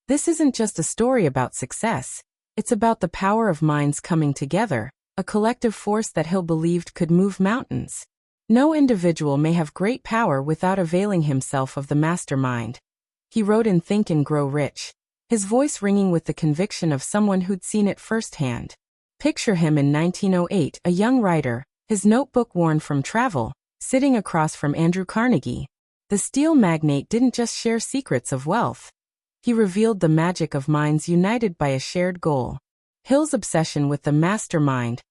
This isn't just a story about success. It's about the power of minds coming together, a collective force that Hill believed could move mountains. No individual may have great power without availing himself of the mastermind. He wrote in Think and Grow Rich, his voice ringing with the conviction of someone who'd seen it firsthand. Picture him in 1908, a young writer, his notebook worn from travel, sitting across from Andrew Carnegie. The steel magnate didn't just share secrets of wealth. He revealed the magic of minds united by a shared goal. Hill's obsession with the mastermind,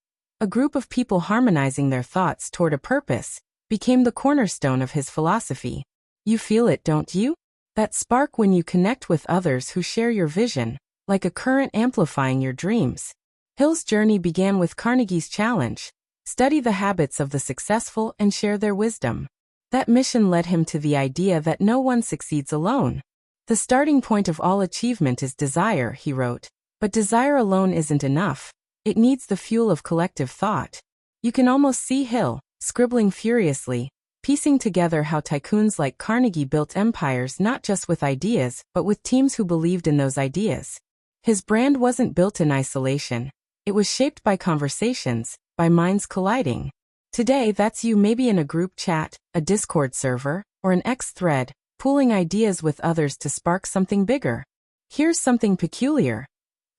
a group of people harmonizing their thoughts toward a purpose, became the cornerstone of his philosophy. You feel it, don't you? That spark when you connect with others who share your vision, like a current amplifying your dreams. Hill's journey began with Carnegie's challenge: study the habits of the successful and share their wisdom. That mission led him to the idea that no one succeeds alone. The starting point of all achievement is desire, he wrote. But desire alone isn't enough. It needs the fuel of collective thought. You can almost see Hill, scribbling furiously, piecing together how tycoons like Carnegie built empires not just with ideas, but with teams who believed in those ideas. His brand wasn't built in isolation. It was shaped by conversations, by minds colliding. Today, that's you, maybe in a group chat, a Discord server, or an X thread, pooling ideas with others to spark something bigger. Here's something peculiar.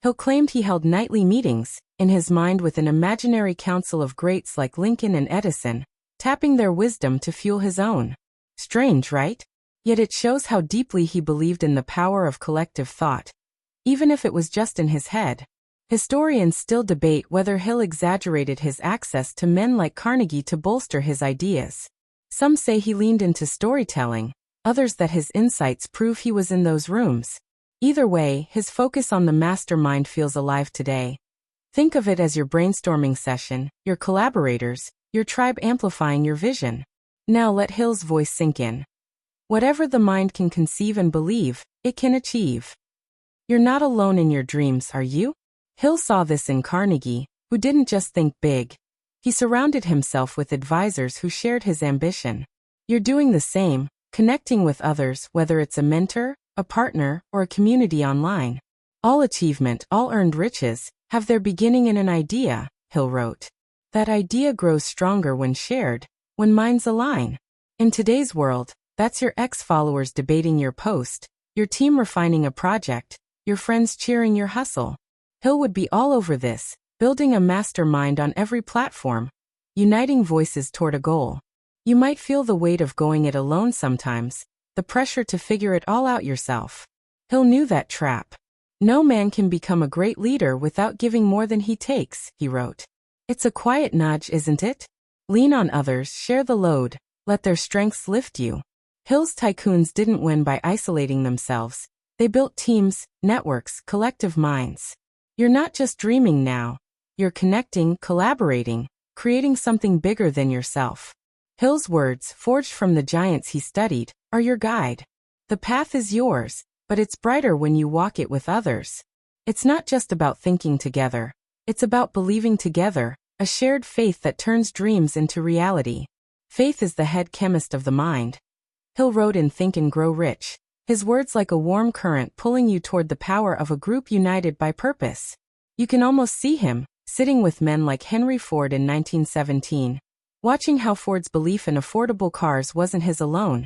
Hill claimed he held nightly meetings, in his mind with an imaginary council of greats like Lincoln and Edison, tapping their wisdom to fuel his own. Strange, right? Yet it shows how deeply he believed in the power of collective thought, even if it was just in his head. Historians still debate whether Hill exaggerated his access to men like Carnegie to bolster his ideas. Some say he leaned into storytelling, others that his insights prove he was in those rooms. Either way, his focus on the mastermind feels alive today. Think of it as your brainstorming session, your collaborators, your tribe amplifying your vision. Now let Hill's voice sink in. Whatever the mind can conceive and believe, it can achieve. You're not alone in your dreams, are you? Hill saw this in Carnegie, who didn't just think big. He surrounded himself with advisors who shared his ambition. You're doing the same, connecting with others, whether it's a mentor, a partner, or a community online. All achievement, all earned riches, have their beginning in an idea, Hill wrote. That idea grows stronger when shared, when minds align. In today's world, that's your ex-followers debating your post, your team refining a project, your friends cheering your hustle. Hill would be all over this, building a mastermind on every platform, uniting voices toward a goal. You might feel the weight of going it alone sometimes, the pressure to figure it all out yourself. Hill knew that trap. No man can become a great leader without giving more than he takes, he wrote. It's a quiet nudge, isn't it? Lean on others, share the load, let their strengths lift you. Hill's tycoons didn't win by isolating themselves. They built teams, networks, collective minds. You're not just dreaming now. You're connecting, collaborating, creating something bigger than yourself. Hill's words, forged from the giants he studied, are your guide. The path is yours, but it's brighter when you walk it with others. It's not just about thinking together. It's about believing together, a shared faith that turns dreams into reality. Faith is the head chemist of the mind. Hill wrote in Think and Grow Rich, his words like a warm current pulling you toward the power of a group united by purpose. You can almost see him, sitting with men like Henry Ford in 1917, watching how Ford's belief in affordable cars wasn't his alone.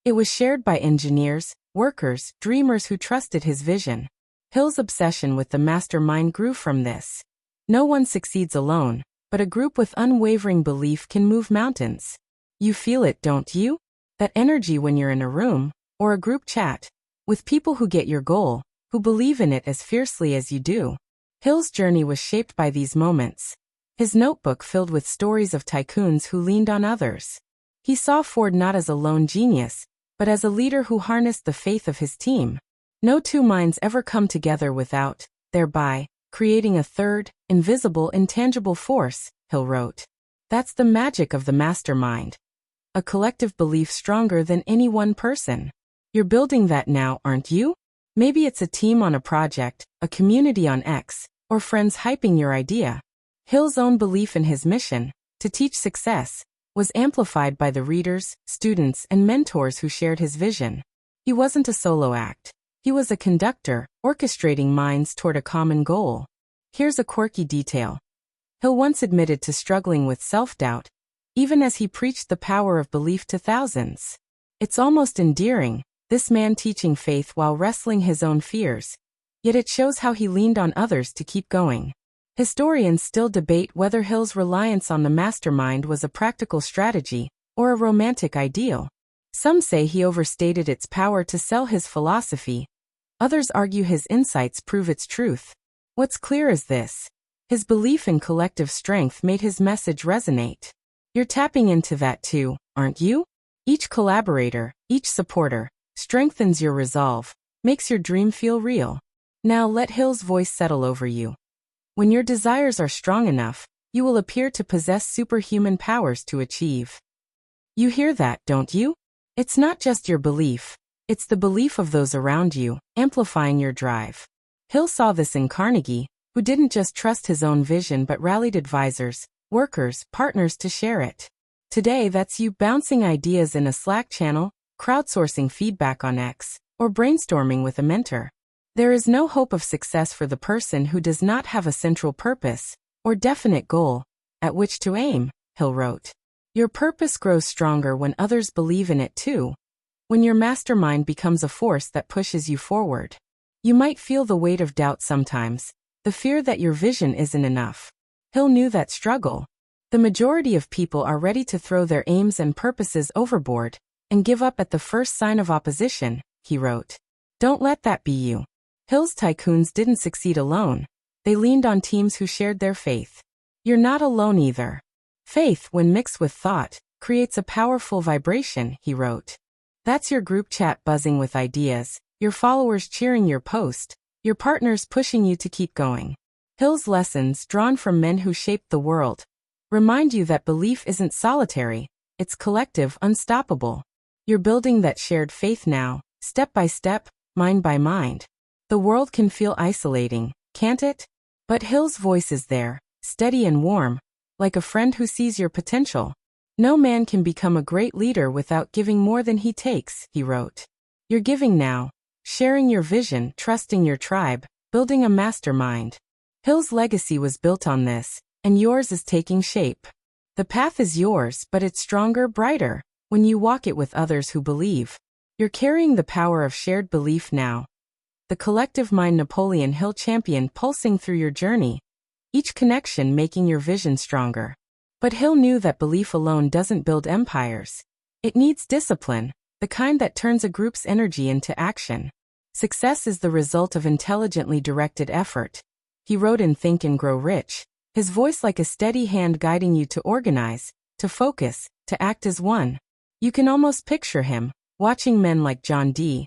It was shared by engineers, workers, dreamers who trusted his vision. Hill's obsession with the mastermind grew from this. No one succeeds alone, but a group with unwavering belief can move mountains. You feel it, don't you? That energy when you're in a room, or a group chat, with people who get your goal, who believe in it as fiercely as you do. Hill's journey was shaped by these moments. His notebook filled with stories of tycoons who leaned on others. He saw Ford not as a lone genius, but as a leader who harnessed the faith of his team. No two minds ever come together without, thereby, creating a third, invisible, intangible force, Hill wrote. That's the magic of the mastermind. A collective belief stronger than any one person. You're building that now, aren't you? Maybe it's a team on a project, a community on X, or friends hyping your idea. Hill's own belief in his mission, to teach success, was amplified by the readers, students, and mentors who shared his vision. He wasn't a solo act. He was a conductor, orchestrating minds toward a common goal. Here's a quirky detail. Hill once admitted to struggling with self-doubt, even as he preached the power of belief to thousands. It's almost endearing, this man teaching faith while wrestling his own fears, yet it shows how he leaned on others to keep going. Historians still debate whether Hill's reliance on the mastermind was a practical strategy or a romantic ideal. Some say he overstated its power to sell his philosophy. Others argue his insights prove its truth. What's clear is this: his belief in collective strength made his message resonate. You're tapping into that too, aren't you? Each collaborator, each supporter, strengthens your resolve, makes your dream feel real. Now let Hill's voice settle over you. When your desires are strong enough, you will appear to possess superhuman powers to achieve. You hear that, don't you? It's not just your belief, it's the belief of those around you, amplifying your drive. Hill saw this in Carnegie, who didn't just trust his own vision but rallied advisors, workers, partners to share it. Today that's you bouncing ideas in a Slack channel, crowdsourcing feedback on X, or brainstorming with a mentor. There is no hope of success for the person who does not have a central purpose or definite goal at which to aim, Hill wrote. Your purpose grows stronger when others believe in it too, when your mastermind becomes a force that pushes you forward. You might feel the weight of doubt sometimes, the fear that your vision isn't enough. Hill knew that struggle. The majority of people are ready to throw their aims and purposes overboard and give up at the first sign of opposition, he wrote. Don't let that be you. Hill's tycoons didn't succeed alone. They leaned on teams who shared their faith. You're not alone either. Faith, when mixed with thought, creates a powerful vibration, he wrote. That's your group chat buzzing with ideas, your followers cheering your post, your partners pushing you to keep going. Hill's lessons, drawn from men who shaped the world, remind you that belief isn't solitary, it's collective, unstoppable. You're building that shared faith now, step by step, mind by mind. The world can feel isolating, can't it? But Hill's voice is there, steady and warm, like a friend who sees your potential. No man can become a great leader without giving more than he takes, he wrote. You're giving now, sharing your vision, trusting your tribe, building a mastermind. Hill's legacy was built on this, and yours is taking shape. The path is yours, but it's stronger, brighter, when you walk it with others who believe. You're carrying the power of shared belief now. The collective mind Napoleon Hill champion pulsing through your journey, each connection making your vision stronger. But Hill knew that belief alone doesn't build empires. It needs discipline, the kind that turns a group's energy into action. Success is the result of intelligently directed effort, he wrote in Think and Grow Rich, his voice like a steady hand guiding you to organize, to focus, to act as one. You can almost picture him, watching men like John D.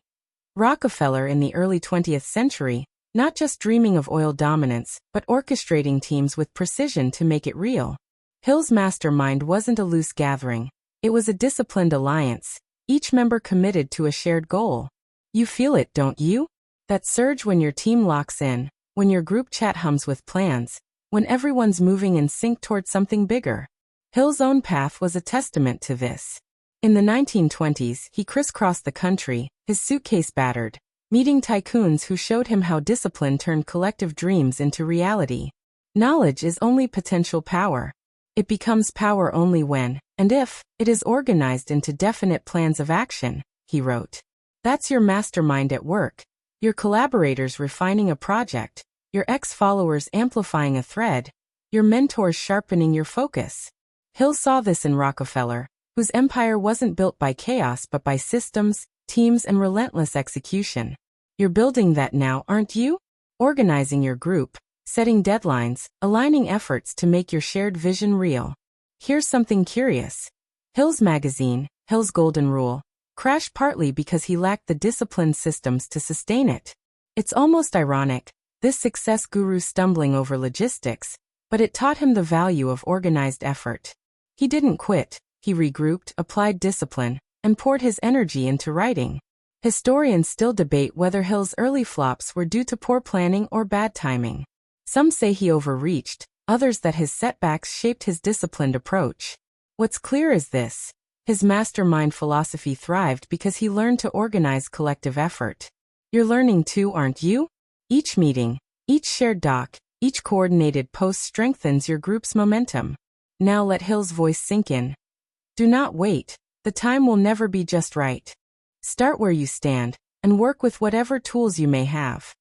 Rockefeller in the early 20th century, not just dreaming of oil dominance, but orchestrating teams with precision to make it real. Hill's mastermind wasn't a loose gathering. It was a disciplined alliance, each member committed to a shared goal. You feel it, don't you? That surge when your team locks in, when your group chat hums with plans, when everyone's moving in sync toward something bigger. Hill's own path was a testament to this. In the 1920s, he crisscrossed the country, his suitcase battered, meeting tycoons who showed him how discipline turned collective dreams into reality. Knowledge is only potential power. It becomes power only when, and if, it is organized into definite plans of action, he wrote. That's your mastermind at work, your collaborators refining a project, your ex-followers amplifying a thread, your mentors sharpening your focus. Hill saw this in Rockefeller, whose empire wasn't built by chaos but by systems, teams, and relentless execution. You're building that now, aren't you? Organizing your group, setting deadlines, aligning efforts to make your shared vision real. Here's something curious. Hill's magazine, Hill's Golden Rule, crashed partly because he lacked the disciplined systems to sustain it. It's almost ironic, this success guru stumbling over logistics, but it taught him the value of organized effort. He didn't quit. He regrouped, applied discipline, and poured his energy into writing. Historians still debate whether Hill's early flops were due to poor planning or bad timing. Some say he overreached, others that his setbacks shaped his disciplined approach. What's clear is this: his mastermind philosophy thrived because he learned to organize collective effort. You're learning too, aren't you? Each meeting, each shared doc, each coordinated post strengthens your group's momentum. Now let Hill's voice sink in. Do not wait. The time will never be just right. Start where you stand, and work with whatever tools you may have.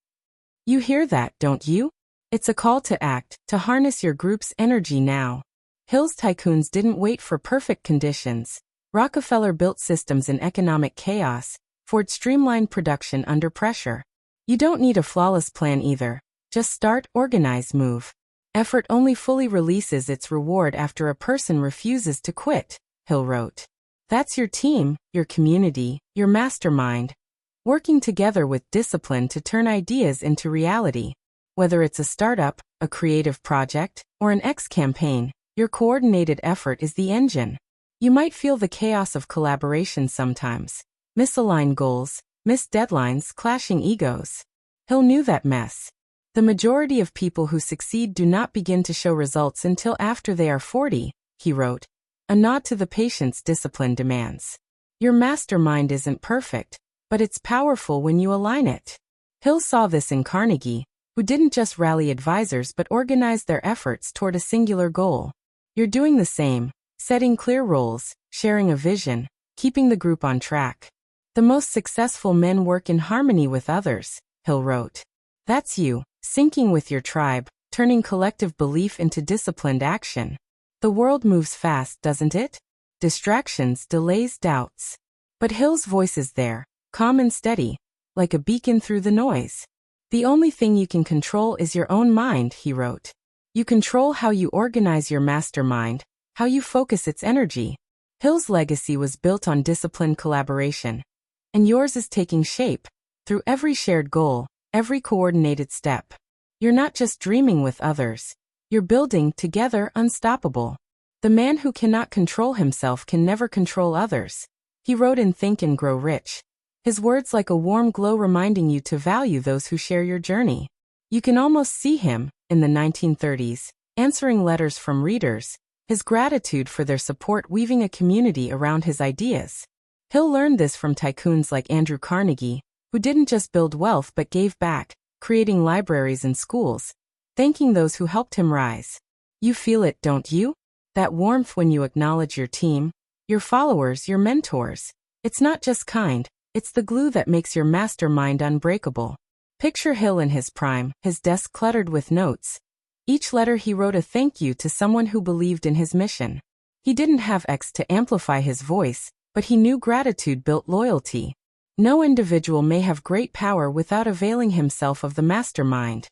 You hear that, don't you? It's a call to act, to harness your group's energy now. Hill's tycoons didn't wait for perfect conditions. Rockefeller built systems in economic chaos. Ford streamlined production under pressure. You don't need a flawless plan either. Just start, organize, move. Effort only fully releases its reward after a person refuses to quit, Hill wrote. That's your team, your community, your mastermind, working together with discipline to turn ideas into reality. Whether it's a startup, a creative project, or an X campaign, your coordinated effort is the engine. You might feel the chaos of collaboration sometimes. Misaligned goals, missed deadlines, clashing egos. Hill knew that mess. The majority of people who succeed do not begin to show results until after they are 40, he wrote. A nod to the patience discipline demands. Your mastermind isn't perfect, but it's powerful when you align it. Hill saw this in Carnegie, who didn't just rally advisors but organized their efforts toward a singular goal. You're doing the same, setting clear roles, sharing a vision, keeping the group on track. The most successful men work in harmony with others, Hill wrote. That's you, syncing with your tribe, turning collective belief into disciplined action. The world moves fast, doesn't it? Distractions, delays, doubts. But Hill's voice is there, calm and steady, like a beacon through the noise. The only thing you can control is your own mind, he wrote. You control how you organize your mastermind, how you focus its energy. Hill's legacy was built on disciplined collaboration. And yours is taking shape, through every shared goal, every coordinated step. You're not just dreaming with others. You're building, together, unstoppable. The man who cannot control himself can never control others. He wrote in Think and Grow Rich. His words like a warm glow reminding you to value those who share your journey. You can almost see him, in the 1930s, answering letters from readers, his gratitude for their support weaving a community around his ideas. Hill learned this from tycoons like Andrew Carnegie, who didn't just build wealth but gave back, creating libraries and schools, thanking those who helped him rise. You feel it, don't you? That warmth when you acknowledge your team, your followers, your mentors. It's not just kind, it's the glue that makes your mastermind unbreakable. Picture Hill in his prime, his desk cluttered with notes. Each letter he wrote a thank you to someone who believed in his mission. He didn't have X to amplify his voice, but he knew gratitude built loyalty. No individual may have great power without availing himself of the mastermind,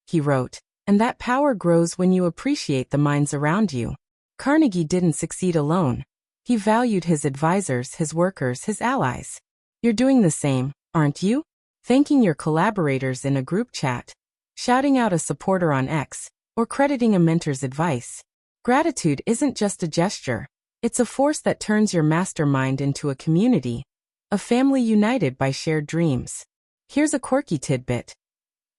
he wrote, and that power grows when you appreciate the minds around you. Carnegie didn't succeed alone. He valued his advisors, his workers, his allies. You're doing the same, aren't you? Thanking your collaborators in a group chat, shouting out a supporter on X, or crediting a mentor's advice. Gratitude isn't just a gesture. It's a force that turns your mastermind into a community, a family united by shared dreams. Here's a quirky tidbit.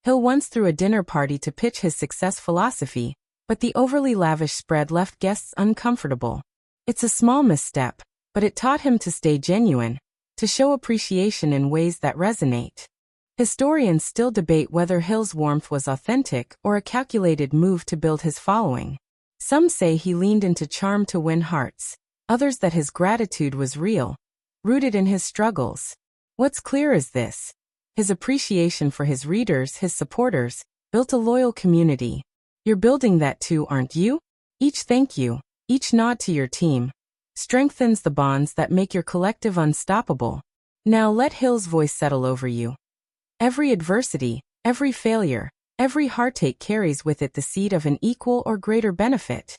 Hill once threw a dinner party to pitch his success philosophy, but the overly lavish spread left guests uncomfortable. It's a small misstep, but it taught him to stay genuine, to show appreciation in ways that resonate. Historians still debate whether Hill's warmth was authentic or a calculated move to build his following. Some say he leaned into charm to win hearts, others that his gratitude was real, rooted in his struggles. What's clear is this. His appreciation for his readers, his supporters, built a loyal community. You're building that too, aren't you? Each thank you, each nod to your team, strengthens the bonds that make your collective unstoppable. Now let Hill's voice settle over you. Every adversity, every failure, every heartache carries with it the seed of an equal or greater benefit.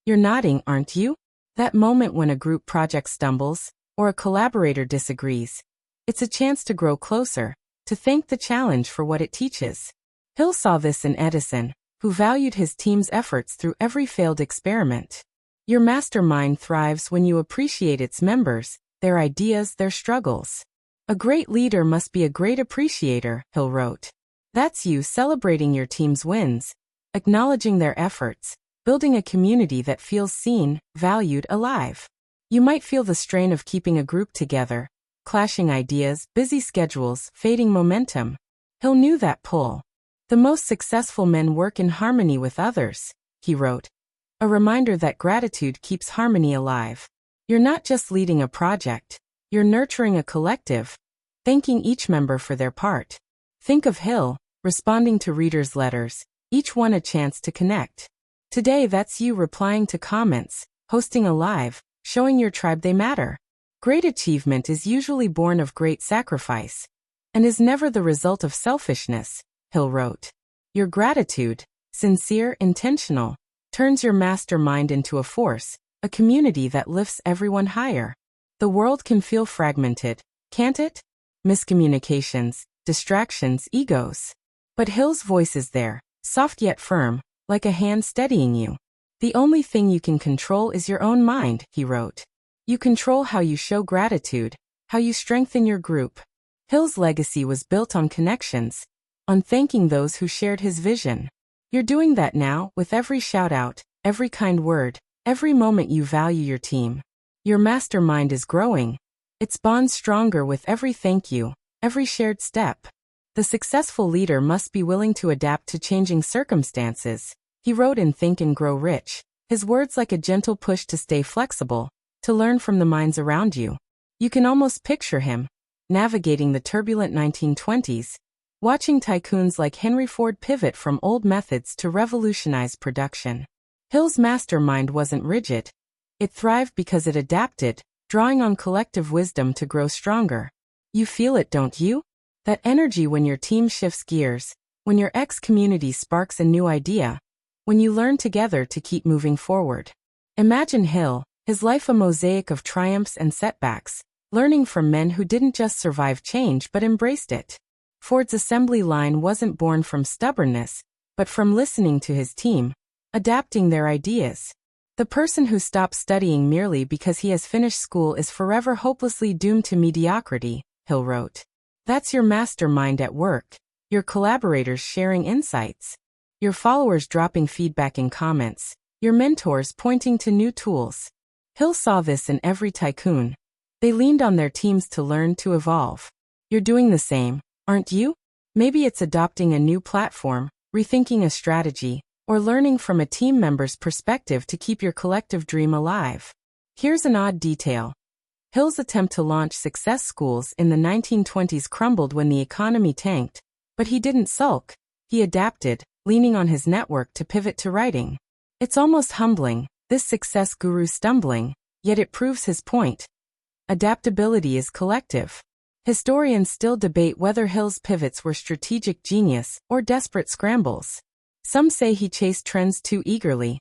You're nodding, aren't you? That moment when a group project stumbles, or a collaborator disagrees. It's a chance to grow closer, to thank the challenge for what it teaches. Hill saw this in Edison, who valued his team's efforts through every failed experiment. Your mastermind thrives when you appreciate its members, their ideas, their struggles. A great leader must be a great appreciator, Hill wrote. That's you celebrating your team's wins, acknowledging their efforts, building a community that feels seen, valued, alive. You might feel the strain of keeping a group together, clashing ideas, busy schedules, fading momentum. Hill knew that pull. The most successful men work in harmony with others, he wrote. A reminder that gratitude keeps harmony alive. You're not just leading a project, you're nurturing a collective, thanking each member for their part. Think of Hill, responding to readers' letters, each one a chance to connect. Today that's you replying to comments, hosting a live, showing your tribe they matter. Great achievement is usually born of great sacrifice, and is never the result of selfishness, Hill wrote. Your gratitude, sincere, intentional, turns your mastermind into a force, a community that lifts everyone higher. The world can feel fragmented, can't it? Miscommunications, distractions, egos. But Hill's voice is there, soft yet firm, like a hand steadying you. The only thing you can control is your own mind, he wrote. You control how you show gratitude, how you strengthen your group. Hill's legacy was built on connections, on thanking those who shared his vision. You're doing that now with every shout-out, every kind word, every moment you value your team. Your mastermind is growing. Its bonds stronger with every thank you, every shared step. The successful leader must be willing to adapt to changing circumstances, he wrote in Think and Grow Rich, his words like a gentle push to stay flexible, to learn from the minds around you. You can almost picture him, navigating the turbulent 1920s, watching tycoons like Henry Ford pivot from old methods to revolutionize production. Hill's mastermind wasn't rigid. It thrived because it adapted, drawing on collective wisdom to grow stronger. You feel it, don't you? That energy when your team shifts gears, when your community sparks a new idea, when you learn together to keep moving forward. Imagine Hill, his life a mosaic of triumphs and setbacks, learning from men who didn't just survive change but embraced it. Ford's assembly line wasn't born from stubbornness, but from listening to his team, adapting their ideas. The person who stops studying merely because he has finished school is forever hopelessly doomed to mediocrity, Hill wrote. That's your mastermind at work, your collaborators sharing insights, your followers dropping feedback in comments, your mentors pointing to new tools. Hill saw this in every tycoon. They leaned on their teams to learn, to evolve. You're doing the same, aren't you? Maybe it's adopting a new platform, rethinking a strategy, or learning from a team member's perspective to keep your collective dream alive. Here's an odd detail. Hill's attempt to launch success schools in the 1920s crumbled when the economy tanked, but he didn't sulk. He adapted, leaning on his network to pivot to writing. It's almost humbling, this success guru stumbling, yet it proves his point. Adaptability is collective. Historians still debate whether Hill's pivots were strategic genius or desperate scrambles. Some say he chased trends too eagerly.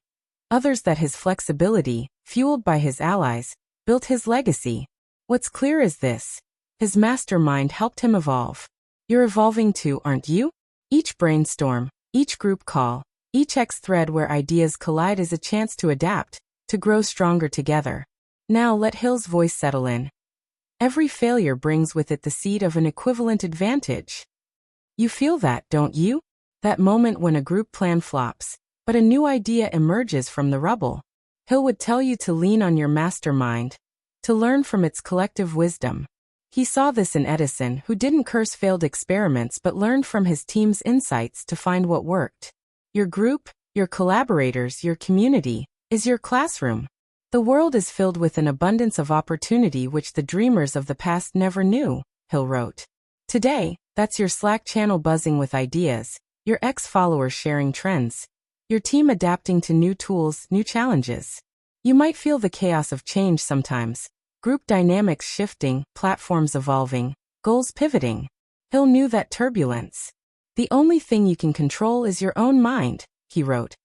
Others that his flexibility, fueled by his allies, built his legacy. What's clear is this: his mastermind helped him evolve. You're evolving too, aren't you? Each brainstorm, each group call, each thread where ideas collide is a chance to adapt, to grow stronger together. Now let Hill's voice settle in. Every failure brings with it the seed of an equivalent advantage. You feel that, don't you? That moment when a group plan flops, but a new idea emerges from the rubble. Hill would tell you to lean on your mastermind, to learn from its collective wisdom. He saw this in Edison, who didn't curse failed experiments but learned from his team's insights to find what worked. Your group, your collaborators, your community, is your classroom. The world is filled with an abundance of opportunity which the dreamers of the past never knew, Hill wrote. Today, that's your Slack channel buzzing with ideas, your followers sharing trends, your team adapting to new tools, new challenges. You might feel the chaos of change sometimes, group dynamics shifting, platforms evolving, goals pivoting. Hill knew that turbulence. The only thing you can control is your own mind, he wrote.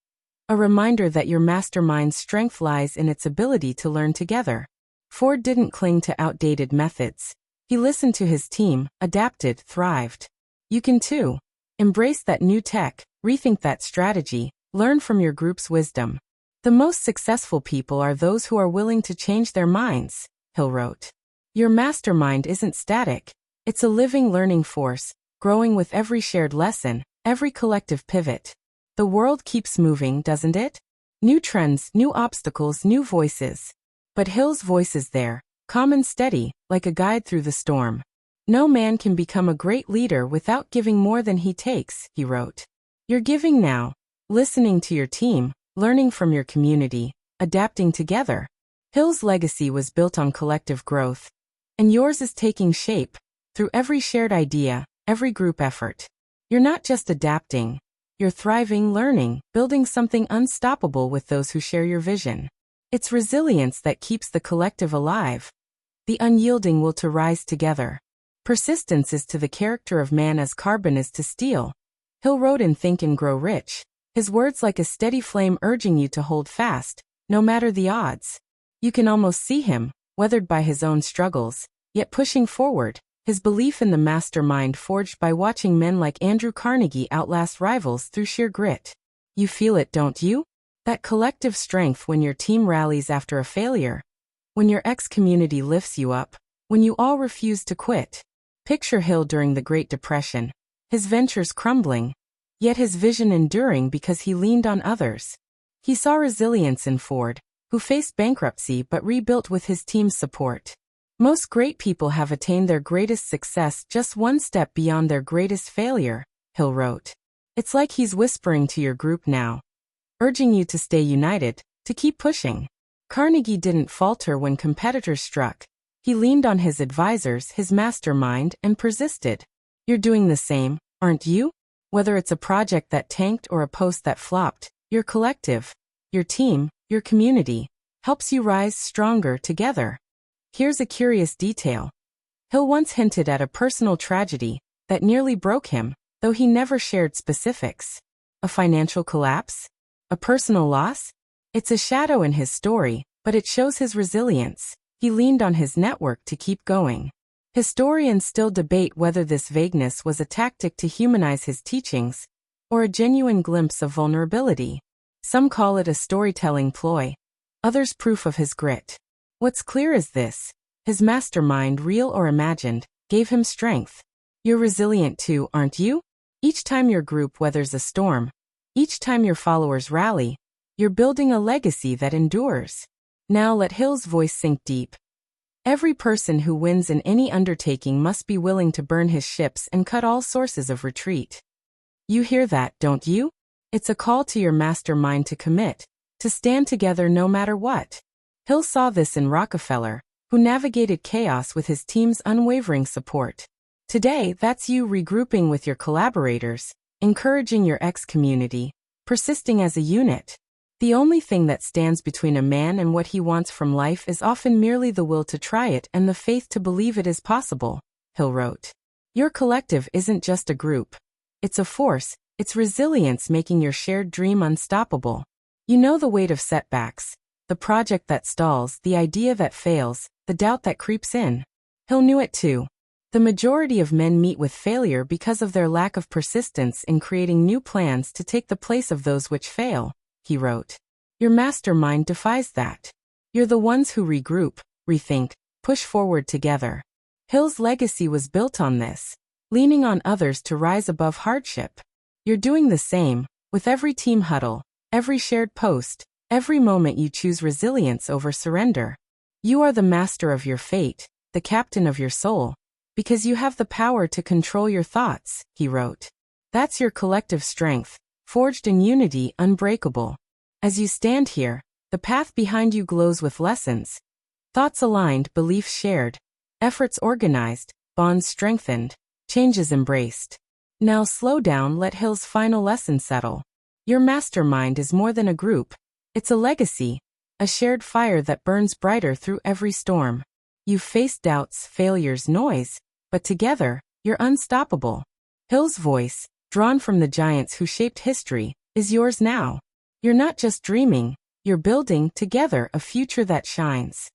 A reminder that your mastermind's strength lies in its ability to learn together. Ford didn't cling to outdated methods. He listened to his team, adapted, thrived. You can too. Embrace that new tech, rethink that strategy, learn from your group's wisdom. The most successful people are those who are willing to change their minds, Hill wrote. Your mastermind isn't static. It's a living learning force, growing with every shared lesson, every collective pivot. The world keeps moving, doesn't it? New trends, new obstacles, new voices. But Hill's voice is there, calm and steady, like a guide through the storm. No man can become a great leader without giving more than he takes, he wrote. You're giving now, listening to your team, learning from your community, adapting together. Hill's legacy was built on collective growth, and yours is taking shape through every shared idea, every group effort. You're not just adapting, you're thriving, learning, building something unstoppable with those who share your vision. It's resilience that keeps the collective alive, the unyielding will to rise together. Persistence is to the character of man as carbon is to steel. Hill wrote in Think and Grow Rich, his words like a steady flame urging you to hold fast, no matter the odds. You can almost see him, weathered by his own struggles, yet pushing forward, his belief in the mastermind forged by watching men like Andrew Carnegie outlast rivals through sheer grit. You feel it, don't you? That collective strength when your team rallies after a failure, when your ex-community lifts you up, when you all refuse to quit. Picture Hill during the Great Depression, his ventures crumbling, yet his vision enduring because he leaned on others. He saw resilience in Ford, who faced bankruptcy but rebuilt with his team's support. Most great people have attained their greatest success just one step beyond their greatest failure, Hill wrote. It's like he's whispering to your group now, urging you to stay united, to keep pushing. Carnegie didn't falter when competitors struck. He leaned on his advisors, his mastermind, and persisted. You're doing the same, aren't you? Whether it's a project that tanked or a post that flopped, your collective, your team, your community, helps you rise stronger together. Here's a curious detail. Hill once hinted at a personal tragedy that nearly broke him, though he never shared specifics. A financial collapse? A personal loss? It's a shadow in his story, but it shows his resilience. He leaned on his network to keep going. Historians still debate whether this vagueness was a tactic to humanize his teachings, or a genuine glimpse of vulnerability. Some call it a storytelling ploy, others proof of his grit. What's clear is this: his mastermind, real or imagined, gave him strength. You're resilient too, aren't you? Each time your group weathers a storm, each time your followers rally, you're building a legacy that endures. Now let Hill's voice sink deep. Every person who wins in any undertaking must be willing to burn his ships and cut all sources of retreat. You hear that, don't you? It's a call to your mastermind to commit, to stand together no matter what. Hill saw this in Rockefeller, who navigated chaos with his team's unwavering support. Today, that's you regrouping with your collaborators, encouraging your ex-community, persisting as a unit. The only thing that stands between a man and what he wants from life is often merely the will to try it and the faith to believe it is possible, Hill wrote. Your collective isn't just a group. It's a force, it's resilience making your shared dream unstoppable. You know the weight of setbacks, the project that stalls, the idea that fails, the doubt that creeps in. Hill knew it too. The majority of men meet with failure because of their lack of persistence in creating new plans to take the place of those which fail, he wrote. Your mastermind defies that. You're the ones who regroup, rethink, push forward together. Hill's legacy was built on this, leaning on others to rise above hardship. You're doing the same, with every team huddle, every shared post, every moment you choose resilience over surrender. You are the master of your fate, the captain of your soul, because you have the power to control your thoughts, he wrote. That's your collective strength, forged in unity, unbreakable. As you stand here, the path behind you glows with lessons. Thoughts aligned, beliefs shared, efforts organized, bonds strengthened, changes embraced. Now slow down, let Hill's final lesson settle. Your mastermind is more than a group. It's a legacy, a shared fire that burns brighter through every storm. You've faced doubts, failures, noise, but together, you're unstoppable. Hill's voice, drawn from the giants who shaped history, is yours now. You're not just dreaming, you're building, together, a future that shines.